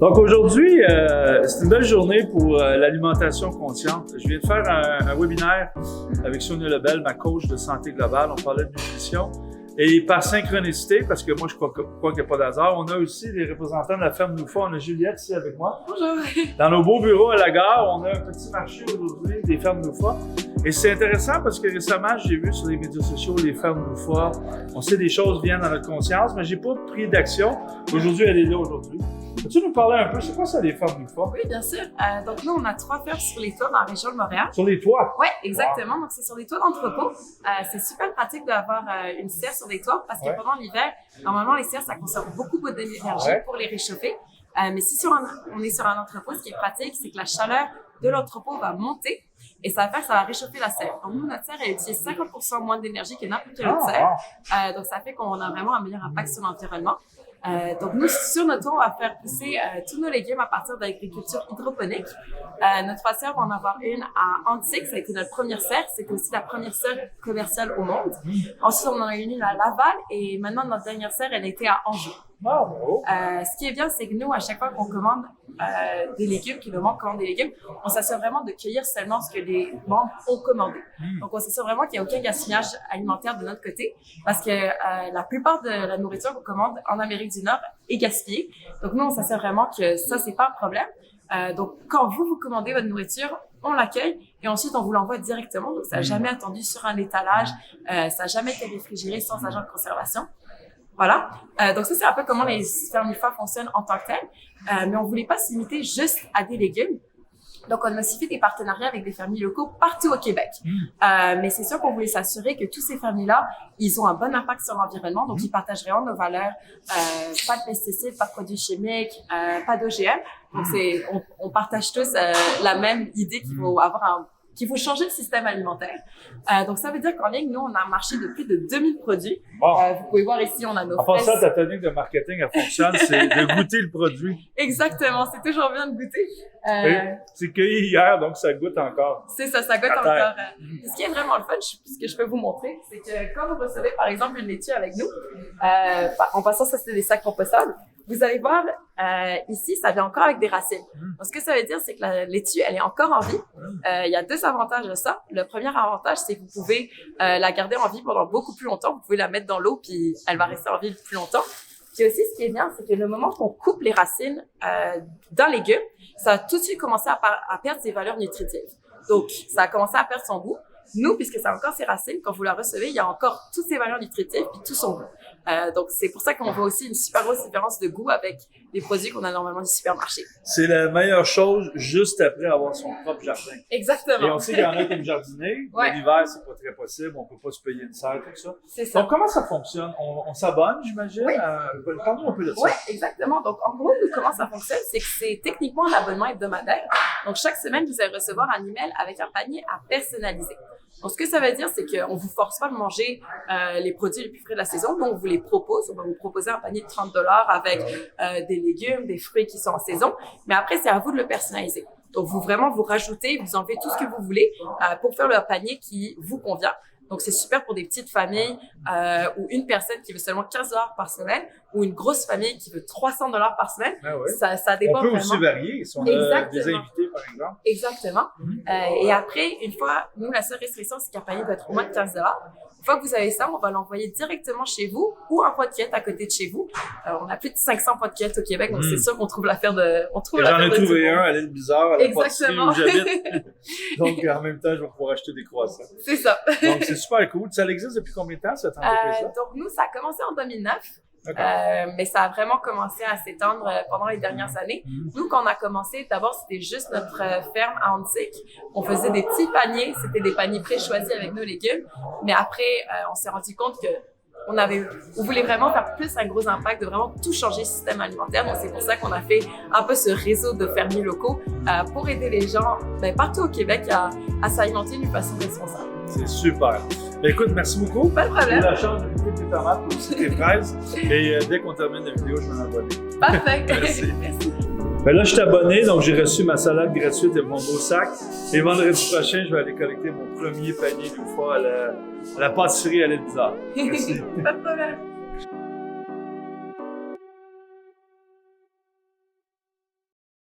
Donc aujourd'hui, c'est une belle journée pour l'alimentation consciente. Je viens de faire un webinaire avec Sonia Lebel, ma coach de santé globale. On parlait de nutrition. Et par synchronicité, parce que moi je crois qu'il n'y a pas d'hasard, on a aussi des représentants de la ferme Noufa. On a Juliette ici avec moi. Bonjour. Dans nos beaux bureaux à la gare, on a un petit marché aujourd'hui des fermes Noufa. Et c'est intéressant parce que récemment, j'ai vu sur les médias sociaux les fermes Noufa. On sait des choses viennent dans notre conscience, mais j'ai pas pris d'action. Aujourd'hui, elle est là aujourd'hui. Peux-tu nous parler un peu, c'est quoi ça les fermes Noufa? Oui, bien sûr. Donc nous, on a 3 fermes sur les toits dans la région de Montréal. Sur les toits? Oui, exactement. Wow. Donc c'est sur les toits d'entrepôt. C'est super pratique d'avoir une serre sur les toits parce que pendant l'hiver, normalement les serres, ça consomme beaucoup d'énergie pour les réchauffer. Mais si on est sur un entrepôt, ce qui est pratique, c'est que la chaleur de l'entrepôt va monter et ça va faire que ça va réchauffer la serre. Donc nous, notre serre, elle utilise 50% moins d'énergie que n'importe quelle autre serre. Donc ça fait qu'on a vraiment un meilleur impact sur l'environnement. Donc nous, sur notre toit, on va faire pousser tous nos légumes à partir d'agriculture hydroponique. Notre serre va en avoir une à Antique, ça a été notre première serre. C'était aussi la première serre commerciale au monde. Ensuite, on en a une à Laval et maintenant, notre dernière serre, elle était à Anjou. Ce qui est bien, c'est que nous, à chaque fois qu'on commande des légumes, que nos membres commandent des légumes, on s'assure vraiment de cueillir seulement ce que les membres ont commandé. Donc, on s'assure vraiment qu'il n'y a aucun gaspillage alimentaire de notre côté parce que la plupart de la nourriture qu'on commande en Amérique du Nord est gaspillée. Donc, nous, on s'assure vraiment que ça, c'est pas un problème. Donc, quand vous commandez votre nourriture, on l'accueille et ensuite, on vous l'envoie directement. Donc, ça n'a jamais attendu sur un étalage, ça n'a jamais été réfrigéré sans agent de conservation. Voilà. Donc ça, c'est un peu comment les fermes Noufa fonctionnent en tant que telles. Mais on voulait pas se limiter juste à des légumes. Donc, on a aussi fait des partenariats avec des fermiers locaux partout au Québec. Mais c'est sûr qu'on voulait s'assurer que tous ces fermiers-là, ils ont un bon impact sur l'environnement. Donc, ils partagent vraiment nos valeurs. Pas de pesticides, pas de produits chimiques, pas d'OGM. Donc, on partage tous la même idée qu'il faut changer le système alimentaire. Donc, ça veut dire qu'en ligne, nous, on a un marché de plus de 2000 produits. Vous pouvez voir ici, on a nos fraises. En passant, ta technique de marketing, elle fonctionne, c'est de goûter le produit. Exactement, c'est toujours bien de goûter. C'est cueilli hier, donc ça goûte encore. C'est ça goûte encore. Ce qui est vraiment le fun, ce que je peux vous montrer, c'est que quand vous recevez, par exemple, une laitue avec nous, en passant, ça, c'est des sacs compostables. Vous allez voir, ici, ça vient encore avec des racines. Donc, ce que ça veut dire, c'est que la laitue, elle est encore en vie. Il y a 2 avantages de ça. Le premier avantage, c'est que vous pouvez la garder en vie pendant beaucoup plus longtemps. Vous pouvez la mettre dans l'eau, puis elle va rester en vie plus longtemps. Puis aussi, ce qui est bien, c'est que le moment qu'on coupe les racines d'un légume, ça a tout de suite commencé à perdre ses valeurs nutritives. Donc, ça a commencé à perdre son goût. Nous, puisque ça a encore ses racines, quand vous la recevez, il y a encore toutes ses valeurs nutritives puis tout son goût. Donc, c'est pour ça qu'on voit aussi une super grosse différence de goût avec les produits qu'on a normalement du supermarché. C'est la meilleure chose juste après avoir son propre jardin. Exactement. Et on sait qu'il y en a qui aiment jardiner. L'hiver, c'est pas très possible. On peut pas se payer une serre, tout ça. C'est ça. Donc, comment ça fonctionne? On s'abonne, j'imagine? Oui. Parle-nous un peu de ça. Oui, exactement. Donc, en gros, comment ça fonctionne? C'est que c'est techniquement un abonnement hebdomadaire. Donc, chaque semaine, vous allez recevoir un email avec un panier à personnaliser. Donc, ce que ça veut dire, c'est qu'on vous force pas de manger les produits les plus frais de la saison. Donc, on vous les propose. On va vous proposer un panier de $30 avec des légumes, des fruits qui sont en saison. Mais après, c'est à vous de le personnaliser. Donc, vous rajoutez, vous enlevez tout ce que vous voulez pour faire le panier qui vous convient. Donc, c'est super pour des petites familles ou une personne qui veut seulement $15 par semaine ou une grosse famille qui veut $300 par semaine. Ça dépend vraiment. On peut aussi varier si on a des invités, par exemple. Exactement. Et après, une fois, nous, la seule restriction, c'est qu'un panier doit être au moins de $15. Une fois que vous avez ça, on va l'envoyer directement chez vous ou un point de cueillette à côté de chez vous. On a plus de 500 points de cueillette au Québec, donc c'est sûr qu'on trouve l'affaire de... J'en ai trouvé un à l'île Bizarre, à la pâtisserie où j'habite. Donc, en même temps, je vais pouvoir acheter des croissants. C'est ça. Donc, c'est super cool. Ça existe depuis combien de temps, cette entreprise-là? Donc, nous, ça a commencé en 2009. Mais ça a vraiment commencé à s'étendre pendant les dernières années. Nous, quand on a commencé, d'abord, c'était juste notre ferme à Antique. On faisait des petits paniers. C'était des paniers pré-choisis avec nos légumes. Mais après, on s'est rendu compte que on voulait vraiment faire plus un gros impact, de vraiment tout changer le système alimentaire. Donc, c'est pour ça qu'on a fait un peu ce réseau de fermiers locaux pour aider les gens partout au Québec à s'alimenter d'une façon responsable. C'est super. Écoute, merci beaucoup. Pas de problème. J'ai la chance de goûter tes tomates ou aussi tes fraises. Et dès qu'on termine la vidéo, je vais m'abonner. Parfait. Merci. Là, je suis abonné, donc j'ai reçu ma salade gratuite et mon beau sac. Et vendredi prochain, je vais aller collecter mon premier panier Noufa à la pâtisserie à l'île Bizarre. Merci. Pas de problème.